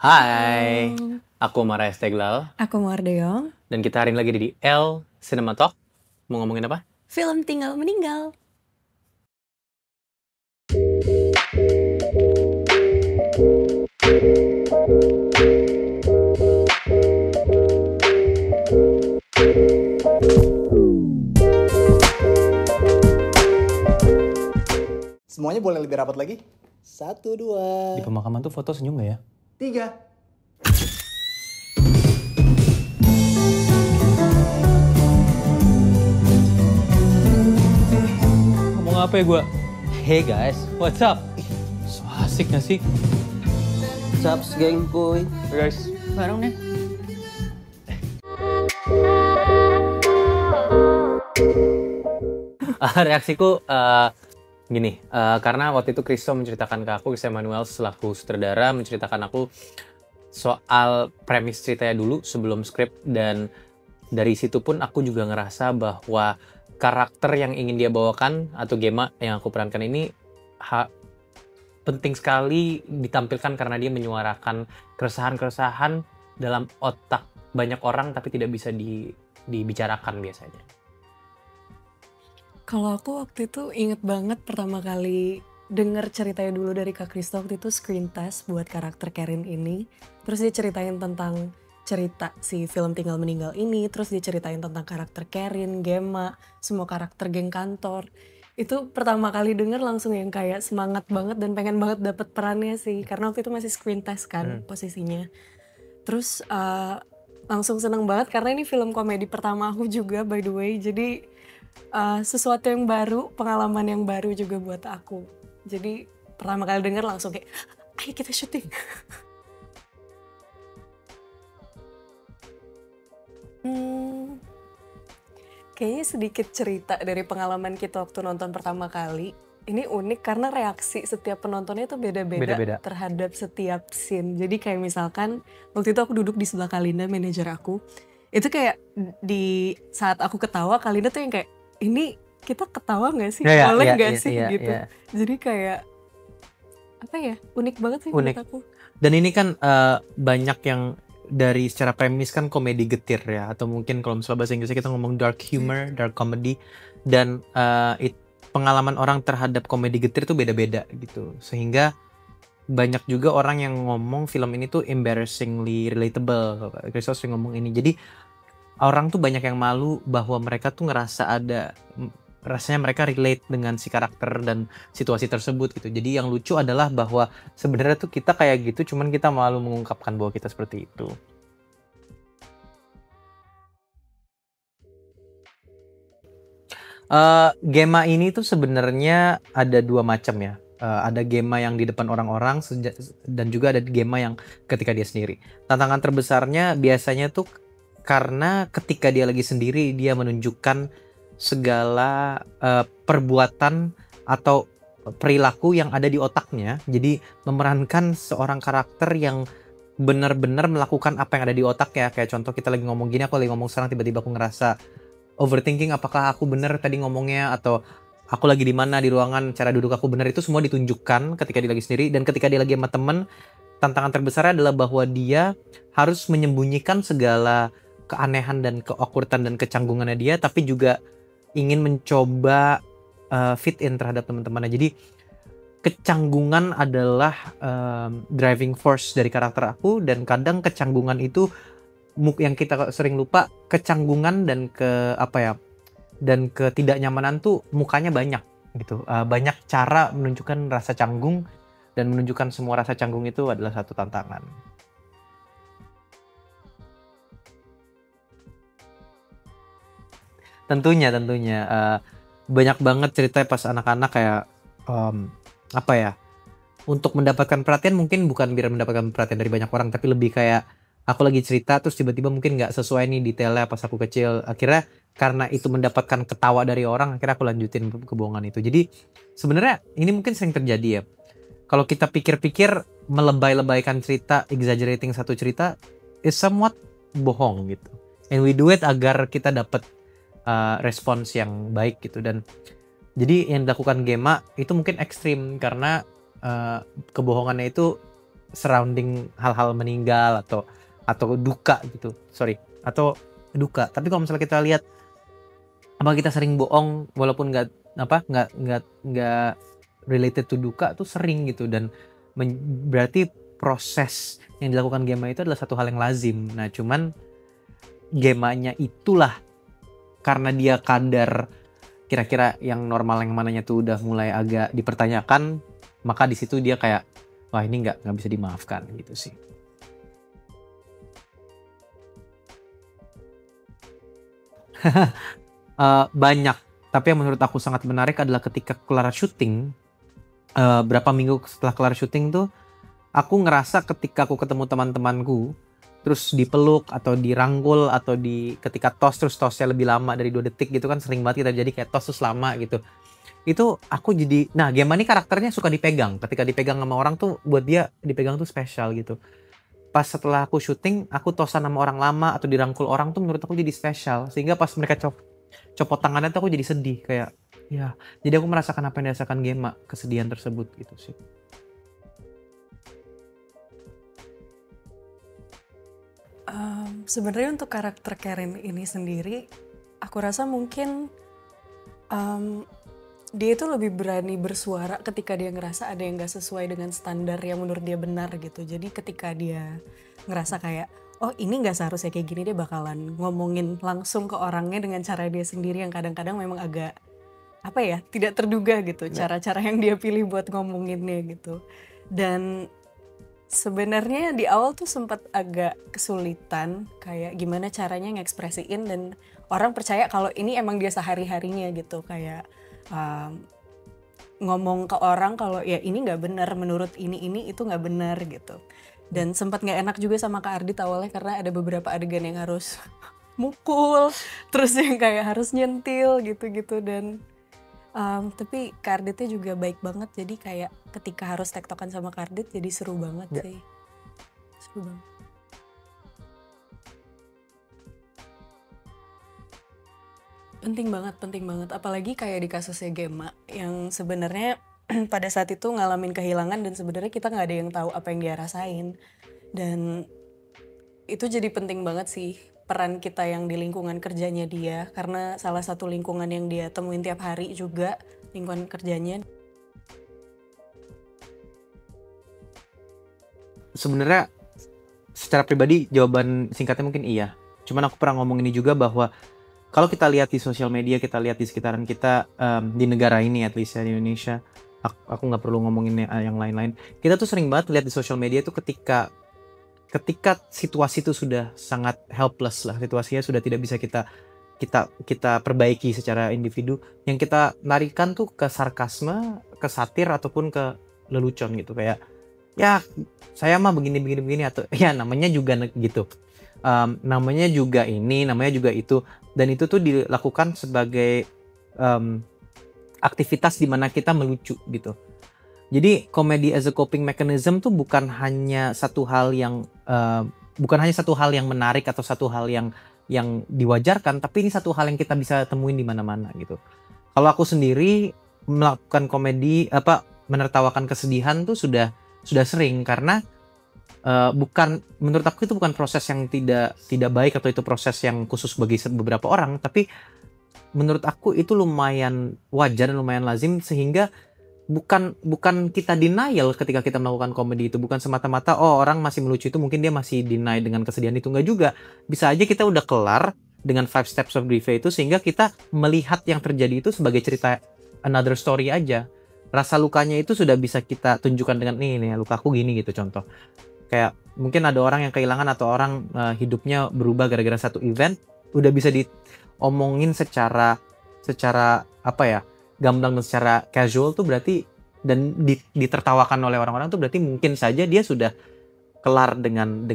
Hai, Halo, aku Mara Esteglal aku Mardeong. dan kita hari ini lagi di L Cinema Talk. Mau ngomongin apa? Film Tinggal Meninggal. Semuanya boleh lebih rapat lagi? 1, 2, Di pemakaman tuh foto senyum gak ya? 3. Ngomong apa ya gue? Hey guys, what's up? So asik gak sih? Caps geng kuy. Hey guys, Bareng deh. reaksiku gini, karena waktu itu Christo menceritakan ke aku, Chris Emmanuel selaku sutradara menceritakan aku soal premis ceritanya dulu sebelum skrip, dan dari situ pun aku juga ngerasa bahwa karakter yang ingin dia bawakan atau Gemma yang aku perankan ini penting sekali ditampilkan karena dia menyuarakan keresahan-keresahan dalam otak banyak orang tapi tidak bisa dibicarakan biasanya. Kalau aku waktu itu inget banget pertama kali denger ceritanya dulu dari Kak Christo, waktu itu screen test buat karakter Karin ini. Terus dia ceritain tentang cerita si film Tinggal Meninggal ini, terus dia ceritain tentang karakter Karin, Gemma, semua karakter geng kantor. Itu pertama kali denger langsung yang kayak semangat banget dan pengen banget dapet perannya sih, karena waktu itu masih screen test kan posisinya. Terus langsung seneng banget karena ini film komedi pertama aku juga by the way, jadi sesuatu yang baru, pengalaman yang baru juga buat aku. Jadi pertama kali denger langsung kayak, ayo kita syuting. Kayaknya sedikit cerita dari pengalaman kita waktu nonton pertama kali. Ini unik karena reaksi setiap penontonnya itu beda-beda terhadap setiap scene. Jadi kayak misalkan waktu itu aku duduk di sebelah Kalinda, manajer aku. Itu kayak di saat aku ketawa, Kalinda tuh yang kayak, ini kita ketawa gak sih? Boleh gak sih? Gitu. Jadi kayak, apa ya, unik banget sih menurut aku. Dan ini kan banyak yang dari secara premis kan komedi getir ya, atau mungkin kalau misalnya bahasa Inggrisnya kita ngomong dark humor, dark comedy, dan pengalaman orang terhadap komedi getir tuh beda-beda gitu, sehingga banyak juga orang yang ngomong film ini tuh embarrassingly relatable. Christos sering ngomong ini, jadi orang tuh banyak yang malu bahwa mereka tuh ngerasa rasanya mereka relate dengan si karakter dan situasi tersebut gitu. Jadi yang lucu adalah bahwa sebenarnya tuh kita kayak gitu, cuman kita malu mengungkapkan bahwa kita seperti itu. Gemma ini tuh sebenarnya ada dua macam ya. Ada Gemma yang di depan orang-orang dan juga ada Gemma yang ketika dia sendiri. Tantangan terbesarnya biasanya tuh karena ketika dia lagi sendiri dia menunjukkan segala perbuatan atau perilaku yang ada di otaknya. Jadi memerankan seorang karakter yang benar-benar melakukan apa yang ada di otaknya. Kayak contoh kita lagi ngomong gini, aku lagi ngomong sekarang tiba-tiba aku ngerasa overthinking, apakah aku benar tadi ngomongnya, atau aku lagi di mana di ruangan, cara duduk aku benar, itu semua ditunjukkan ketika dia lagi sendiri. Dan ketika dia lagi sama temen, tantangan terbesarnya adalah bahwa dia harus menyembunyikan segala keanehan dan keawkwardan dan kecanggungannya dia, tapi juga ingin mencoba fit in terhadap teman-temannya. Jadi kecanggungan adalah driving force dari karakter aku, dan kadang kecanggungan itu yang kita sering lupa, kecanggungan dan dan ketidaknyamanan tuh mukanya banyak gitu. Banyak cara menunjukkan rasa canggung, dan menunjukkan semua rasa canggung itu adalah satu tantangan. Tentunya banyak banget cerita pas anak-anak kayak untuk mendapatkan perhatian, mungkin bukan biar mendapatkan perhatian dari banyak orang, tapi lebih kayak aku lagi cerita terus tiba-tiba mungkin nggak sesuai nih detailnya pas aku kecil, akhirnya karena itu mendapatkan ketawa dari orang, akhirnya aku lanjutin kebohongan itu. Jadi sebenarnya ini mungkin sering terjadi ya, kalau kita pikir-pikir, melebay-lebaykan cerita, exaggerating satu cerita is somewhat bohong gitu, and we do it agar kita dapat respons yang baik gitu. Dan jadi yang dilakukan Gemma itu mungkin ekstrim karena kebohongannya itu surrounding hal-hal meninggal atau duka gitu, sorry, atau duka. Tapi kalau misalnya kita lihat apa kita sering bohong walaupun nggak related to duka tuh sering gitu, dan berarti proses yang dilakukan Gema itu adalah satu hal yang lazim. Nah cuman Gemanya itulah karena dia kadar kira-kira yang normal yang mananya tuh udah mulai agak dipertanyakan, maka di situ dia kayak wah ini nggak bisa dimaafkan gitu sih. Banyak, tapi yang menurut aku sangat menarik adalah ketika kelar syuting, berapa minggu setelah kelar syuting tuh aku ngerasa ketika aku ketemu teman-temanku terus dipeluk atau dirangkul atau ketika tos terus tosnya lebih lama dari 2 detik gitu kan, sering banget kita jadi kayak tos terus lama gitu. Itu aku jadi, nah Gema ini karakternya suka dipegang, ketika dipegang sama orang tuh buat dia dipegang tuh spesial gitu. Pas setelah aku syuting aku tosan sama orang lama atau dirangkul orang tuh menurut aku jadi spesial, sehingga pas mereka copot tangannya tuh aku jadi sedih kayak ya, jadi aku merasakan apa yang dirasakan Gema, kesedihan tersebut gitu sih. Sebenarnya untuk karakter Karen ini sendiri, aku rasa mungkin dia itu lebih berani bersuara ketika dia ngerasa ada yang gak sesuai dengan standar yang menurut dia benar gitu. Jadi ketika dia ngerasa kayak, oh ini gak seharusnya kayak gini, dia bakalan ngomongin langsung ke orangnya dengan cara dia sendiri yang kadang-kadang memang agak, apa ya, tidak terduga gitu. Cara-cara yang dia pilih buat ngomonginnya gitu. Dan sebenarnya di awal tuh sempat agak kesulitan kayak gimana caranya ngekspresiin dan orang percaya kalau ini emang dia sehari-harinya gitu, kayak ngomong ke orang kalau ya ini nggak benar menurut ini itu nggak benar gitu. Dan sempat nggak enak juga sama Kak Ardit awalnya karena ada beberapa adegan yang harus mukul, terus yang kayak harus nyentil gitu-gitu. Dan tapi Kak Arditnya juga baik banget, jadi kayak ketika harus tektokan sama Kak Ardit jadi seru banget sih. Seru banget. Penting banget. Apalagi kayak di kasusnya Gema yang sebenarnya pada saat itu ngalamin kehilangan dan sebenarnya kita nggak ada yang tahu apa yang dia rasain. Dan itu jadi penting banget sih peran kita yang di lingkungan kerjanya dia, karena salah satu lingkungan yang dia temuin tiap hari juga lingkungan kerjanya. Sebenarnya secara pribadi jawaban singkatnya mungkin iya. Cuman aku pernah ngomong ini juga bahwa kalau kita lihat di sosial media, kita lihat di sekitaran kita, di negara ini at least ya, di Indonesia, aku nggak perlu ngomongin yang lain-lain. Kita tuh sering banget lihat di sosial media itu ketika situasi itu sudah sangat helpless lah, situasinya sudah tidak bisa kita perbaiki secara individu, yang kita larikan tuh ke sarkasme, ke satir ataupun ke lelucon gitu, kayak ya saya mah begini atau ya namanya juga gitu. Namanya juga ini, namanya juga itu, dan itu tuh dilakukan sebagai aktivitas di mana kita melucu gitu. Jadi komedi as a coping mechanism tuh bukan hanya satu hal yang menarik atau satu hal yang diwajarkan, tapi ini satu hal yang kita bisa temuin di mana-mana gitu. Kalau aku sendiri melakukan komedi menertawakan kesedihan tuh sudah sering, karena menurut aku itu bukan proses yang tidak baik atau itu proses yang khusus bagi beberapa orang, tapi menurut aku itu lumayan wajar dan lumayan lazim, sehingga bukan kita denial ketika kita melakukan komedi itu, bukan semata-mata oh orang masih melucu itu mungkin dia masih deny dengan kesedihan itu, enggak juga. Bisa aja kita udah kelar dengan 5 steps of grief itu, sehingga kita melihat yang terjadi itu sebagai cerita another story aja. Rasa lukanya itu sudah bisa kita tunjukkan dengan nih lukaku gini gitu, contoh. Kayak mungkin ada orang yang kehilangan atau orang hidupnya berubah gara-gara satu event, udah bisa diomongin secara apa ya, gamblang dan secara casual tuh berarti, dan ditertawakan oleh orang-orang tuh berarti mungkin saja dia sudah kelar dengan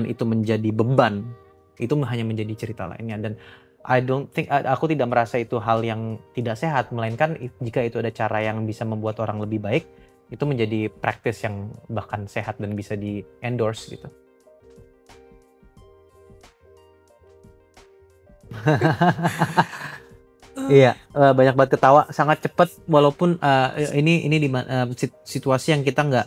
itu menjadi beban. Itu hanya menjadi cerita lainnya, dan aku tidak merasa itu hal yang tidak sehat, melainkan jika itu ada cara yang bisa membuat orang lebih baik, itu menjadi praktis yang bahkan sehat dan bisa di endorse gitu. Iya, banyak banget ketawa, sangat cepat, walaupun ini di situasi yang kita nggak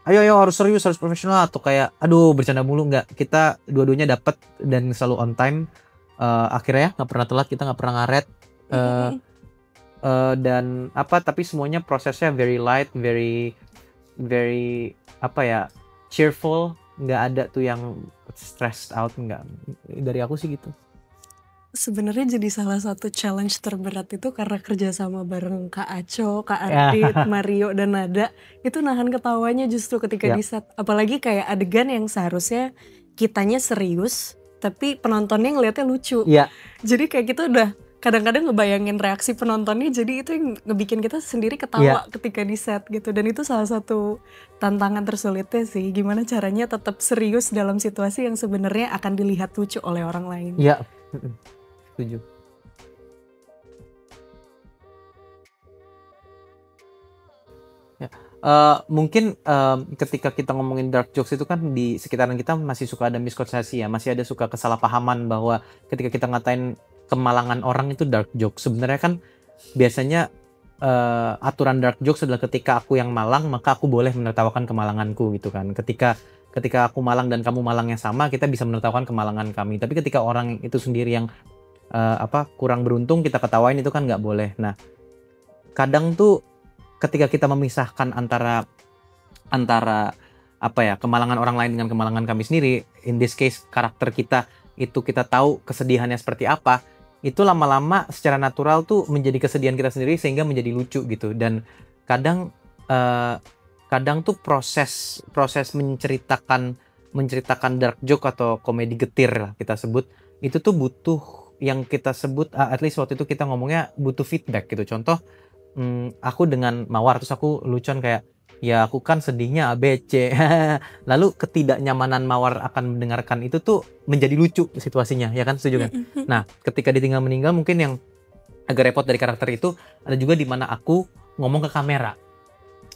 ayo harus serius, harus profesional, atau kayak aduh bercanda mulu. Nggak, kita dua-duanya dapat dan selalu on time. Akhirnya nggak pernah telat, kita nggak pernah ngaret. Dan tapi semuanya prosesnya very light, very very cheerful. Nggak ada tuh yang stressed out, nggak. Dari aku sih gitu. Sebenarnya jadi salah satu challenge terberat itu karena kerjasama bareng Kak Aco, Kak Adit, Mario, dan Nada. Itu nahan ketawanya justru ketika di set. Apalagi kayak adegan yang seharusnya kitanya serius, tapi penontonnya ngeliatnya lucu. Jadi kayak gitu udah kadang-kadang ngebayangin reaksi penontonnya, jadi itu yang ngebikin kita sendiri ketawa ketika di set gitu. Dan itu salah satu tantangan tersulitnya sih, gimana caranya tetap serius dalam situasi yang sebenarnya akan dilihat lucu oleh orang lain. Iya, setuju. Mungkin ketika kita ngomongin dark jokes itu kan di sekitaran kita masih suka ada miskonsepsi ya, masih ada suka kesalahpahaman bahwa ketika kita ngatain kemalangan orang itu dark joke. Sebenarnya kan biasanya aturan dark jokes adalah ketika aku yang malang maka aku boleh menertawakan kemalanganku gitu kan. Ketika aku malang dan kamu malangnya sama, kita bisa menertawakan kemalangan kami. Tapi ketika orang itu sendiri yang kurang beruntung kita ketawain, itu kan nggak boleh. Nah, kadang tuh ketika kita memisahkan antara kemalangan orang lain dengan kemalangan kami sendiri, in this case karakter kita itu kita tahu kesedihannya seperti apa, itu lama-lama secara natural tuh menjadi kesedihan kita sendiri sehingga menjadi lucu gitu. Dan kadang tuh proses menceritakan dark joke atau komedi getir lah kita sebut, itu tuh butuh yang kita sebut at least waktu itu kita ngomongnya butuh feedback gitu. Contoh, aku dengan Mawar terus aku lucuan kayak, ya aku kan sedihnya ABC. Lalu ketidaknyamanan Mawar akan mendengarkan itu tuh menjadi lucu situasinya, ya kan, setuju kan? Nah, ketika ditinggal meninggal mungkin yang agak repot dari karakter itu ada juga di mana aku ngomong ke kamera.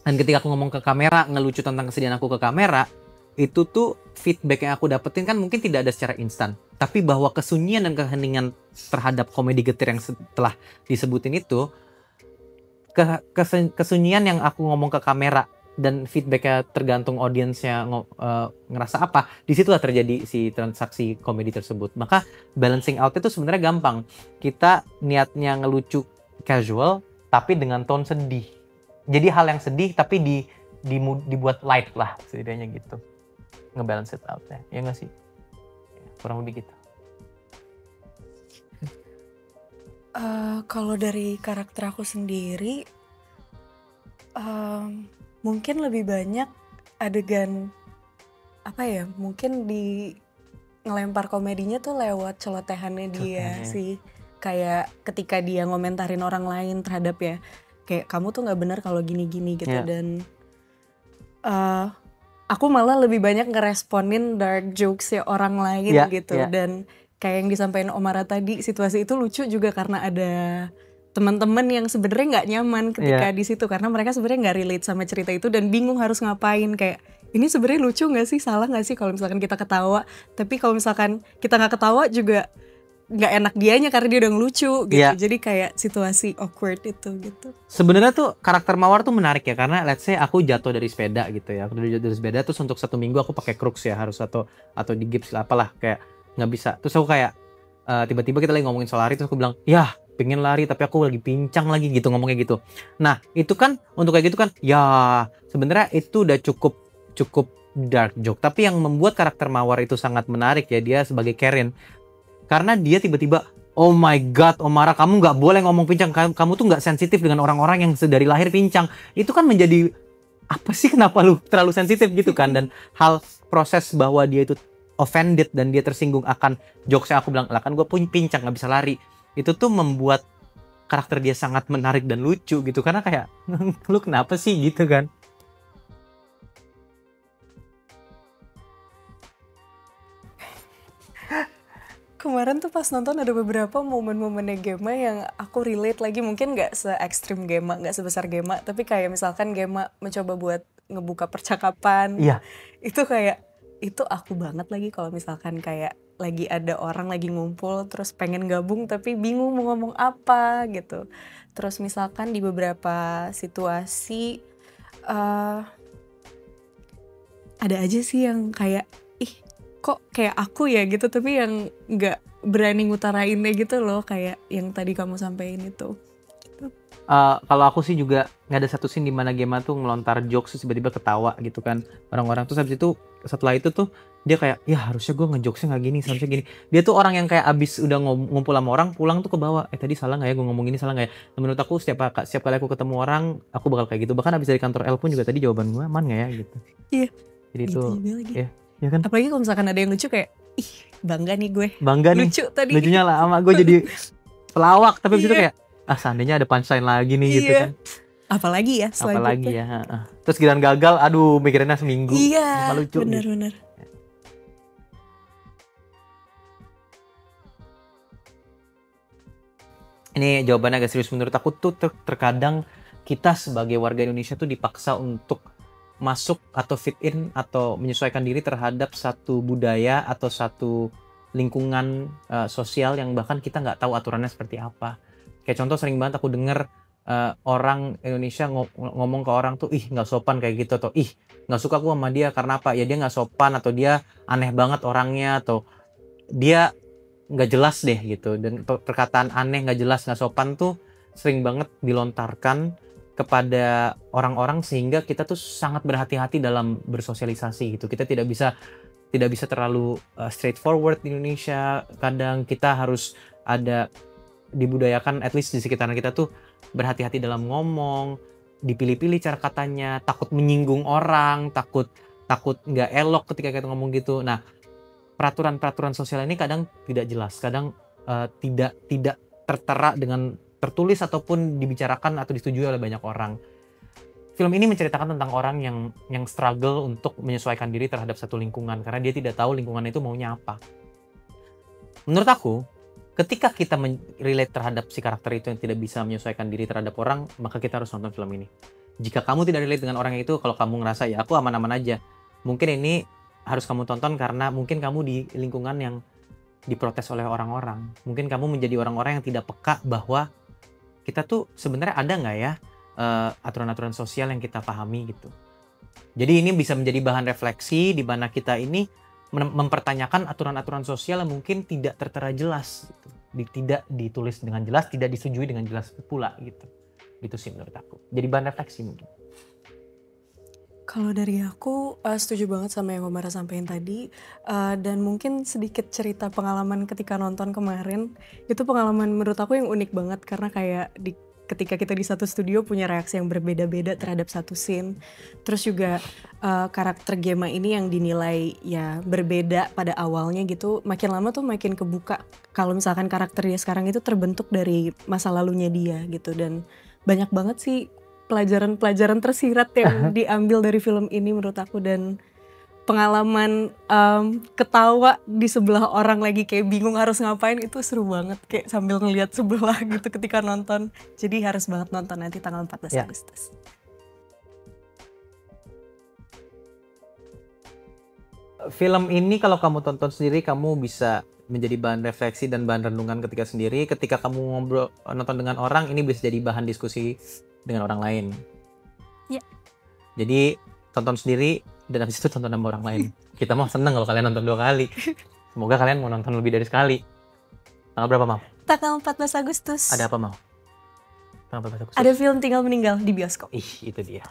Dan ketika aku ngomong ke kamera, ngelucu tentang kesedihan aku ke kamera, itu tuh feedback yang aku dapetin kan mungkin tidak ada secara instan. Tapi bahwa kesunyian dan keheningan terhadap komedi getir yang setelah disebutin itu, kesunyian yang aku ngomong ke kamera dan feedbacknya tergantung audiensnya ngerasa apa, disitulah terjadi si transaksi komedi tersebut. Maka balancing out itu sebenarnya gampang. Kita niatnya ngelucu casual tapi dengan tone sedih. Jadi hal yang sedih tapi dibuat light lah setidaknya gitu. Ngebalance it out ya nggak sih? Kurang lebih gitu. Kalau dari karakter aku sendiri, mungkin lebih banyak adegan mungkin di ngelempar komedinya tuh lewat celotehannya dia sih. Kayak ketika dia ngomentarin orang lain terhadap kayak kamu tuh nggak benar kalau gini-gini gitu. Dan aku malah lebih banyak ngeresponin dark jokes-nya orang lain gitu. Dan kayak yang disampaikan Omara tadi, situasi itu lucu juga karena ada teman-teman yang sebenarnya nggak nyaman ketika di situ karena mereka sebenarnya nggak relate sama cerita itu dan bingung harus ngapain. Kayak ini sebenarnya lucu nggak sih, salah nggak sih kalau misalkan kita ketawa, tapi kalau misalkan kita nggak ketawa juga nggak enak dianya karena dia udah ngelucu gitu. Jadi kayak situasi awkward itu gitu. Sebenarnya tuh karakter Mawar tuh menarik ya, karena let's say aku jatuh dari sepeda gitu ya. Aku jatuh dari sepeda terus untuk 1 minggu aku pakai crux ya harus, atau di gips lah apalah, kayak nggak bisa. Terus aku kayak tiba-tiba kita lagi ngomongin soal lari, terus aku bilang, ya pengen lari tapi aku lagi pincang lagi gitu, ngomongnya gitu. Nah itu kan untuk kayak gitu kan ya sebenarnya itu udah cukup dark joke. Tapi yang membuat karakter Mawar itu sangat menarik ya, dia sebagai Karen, karena dia tiba-tiba, oh my god Omara, kamu nggak boleh ngomong pincang, kamu tuh nggak sensitif dengan orang-orang yang dari lahir pincang. Itu kan menjadi apa sih, kenapa lu terlalu sensitif gitu kan. Dan hal proses bahwa dia itu offended dan dia tersinggung akan jokes yang aku bilang, lah kan gue pun pincang nggak bisa lari, itu tuh membuat karakter dia sangat menarik dan lucu gitu. Karena kayak lu kenapa sih gitu kan. Kemarin tuh pas nonton ada beberapa momen-momennya Gema yang aku relate lagi, mungkin nggak se-ekstrim Gema, nggak sebesar Gema, tapi kayak misalkan Gema mencoba buat ngebuka percakapan. Itu kayak, itu aku banget lagi kalau misalkan kayak lagi ada orang lagi ngumpul terus pengen gabung tapi bingung mau ngomong apa gitu. Terus misalkan di beberapa situasi ada aja sih yang kayak ih kok kayak aku ya gitu, tapi yang nggak berani ngutarainnya gitu loh, kayak yang tadi kamu sampein itu. Kalau aku sih juga nggak ada satu scene di mana Gemma tuh ngelontar jokes terus tiba-tiba ketawa gitu kan orang-orang, terus habis itu setelah itu tuh dia kayak ya harusnya gue ngejokesnya nggak gini, seharusnya gini. Dia tuh orang yang kayak abis udah ngumpul sama orang pulang tuh ke bawah, tadi salah nggak ya gue ngomong ini, salah nggak ya. Nah, menurut aku setiap kali aku ketemu orang aku bakal kayak gitu, bahkan abis dari kantor L pun juga tadi jawaban gue aman nggak ya gitu. Iya. Jadi Gitu tuh juga lagi. ya kan Apalagi kalau misalkan ada yang lucu kayak ih bangga nih gue. bangga nih, Lucu tadi. lucunya lama gue jadi pelawak, tapi abis itu Iya. kayak seandainya ada punchline lagi nih gitu Iya. kan. Apalagi ya selanjutnya. Apalagi ya. Terus giliran gagal, aduh mikirinnya seminggu. Iya. Cuma lucu. Benar-benar. Ini jawabannya agak serius menurut aku tuh terkadang kita sebagai warga Indonesia tuh dipaksa untuk masuk atau fit in atau menyesuaikan diri terhadap satu budaya atau satu lingkungan sosial yang bahkan kita nggak tahu aturannya seperti apa. Kayak contoh sering banget aku denger orang Indonesia ngomong ke orang tuh ih nggak sopan kayak gitu, atau ih nggak suka aku sama dia karena apa ya, dia nggak sopan atau dia aneh banget orangnya atau dia nggak jelas deh gitu. Dan perkataan aneh, nggak jelas, nggak sopan tuh sering banget dilontarkan kepada orang-orang sehingga kita tuh sangat berhati-hati dalam bersosialisasi gitu. Kita tidak bisa terlalu straightforward di Indonesia. Kadang kita harus ada dibudayakan, at least di sekitaran kita tuh berhati-hati dalam ngomong, dipilih-pilih cara katanya, takut menyinggung orang, takut nggak elok ketika kita ngomong gitu. Nah, peraturan sosial ini kadang tidak jelas, kadang tidak tertera dengan tertulis ataupun dibicarakan atau disetujui oleh banyak orang. Film ini menceritakan tentang orang yang struggle untuk menyesuaikan diri terhadap satu lingkungan karena dia tidak tahu lingkungan itu maunya apa. Menurut aku, ketika kita relate terhadap si karakter itu yang tidak bisa menyesuaikan diri terhadap orang, maka kita harus nonton film ini. Jika kamu tidak relate dengan orang itu, kalau kamu ngerasa ya aku aman-aman aja, mungkin ini harus kamu tonton karena mungkin kamu di lingkungan yang diprotes oleh orang-orang. Mungkin kamu menjadi orang-orang yang tidak peka bahwa kita tuh sebenarnya ada nggak ya aturan-aturan sosial yang kita pahami gitu. Jadi ini bisa menjadi bahan refleksi di mana kita ini mempertanyakan aturan-aturan sosial yang mungkin tidak tertera jelas, gitu. Tidak ditulis dengan jelas, tidak disetujui dengan jelas pula gitu. Itu sih menurut aku. Jadi bahan refleksi mungkin. Kalau dari aku setuju banget sama yang Omar sampaikan tadi, dan mungkin sedikit cerita pengalaman ketika nonton kemarin. Itu pengalaman menurut aku yang unik banget karena kayak ketika kita di satu studio punya reaksi yang berbeda-beda terhadap satu scene. Terus juga karakter Gemma ini yang dinilai ya berbeda pada awalnya gitu, makin lama tuh makin kebuka kalau misalkan karakter dia sekarang itu terbentuk dari masa lalunya dia gitu. Dan banyak banget sih pelajaran-pelajaran tersirat yang diambil dari film ini menurut aku, dan pengalaman ketawa di sebelah orang lagi kayak bingung harus ngapain itu seru banget, kayak sambil ngeliat sebelah gitu ketika nonton. Jadi harus banget nonton nanti tanggal 14 Agustus. Film ini kalau kamu tonton sendiri kamu bisa menjadi bahan refleksi dan bahan renungan ketika sendiri. Ketika kamu nonton dengan orang, ini bisa jadi bahan diskusi dengan orang lain. Ya. Jadi tonton sendiri dan habis itu tonton sama orang lain. Kita mau seneng kalau kalian nonton 2 kali. Semoga kalian mau nonton lebih dari sekali. Tanggal berapa, Mau? Tanggal 14 Agustus. Ada apa, Mau? Tanggal 14 Agustus. Ada film Tinggal Meninggal di bioskop. Ih, itu dia.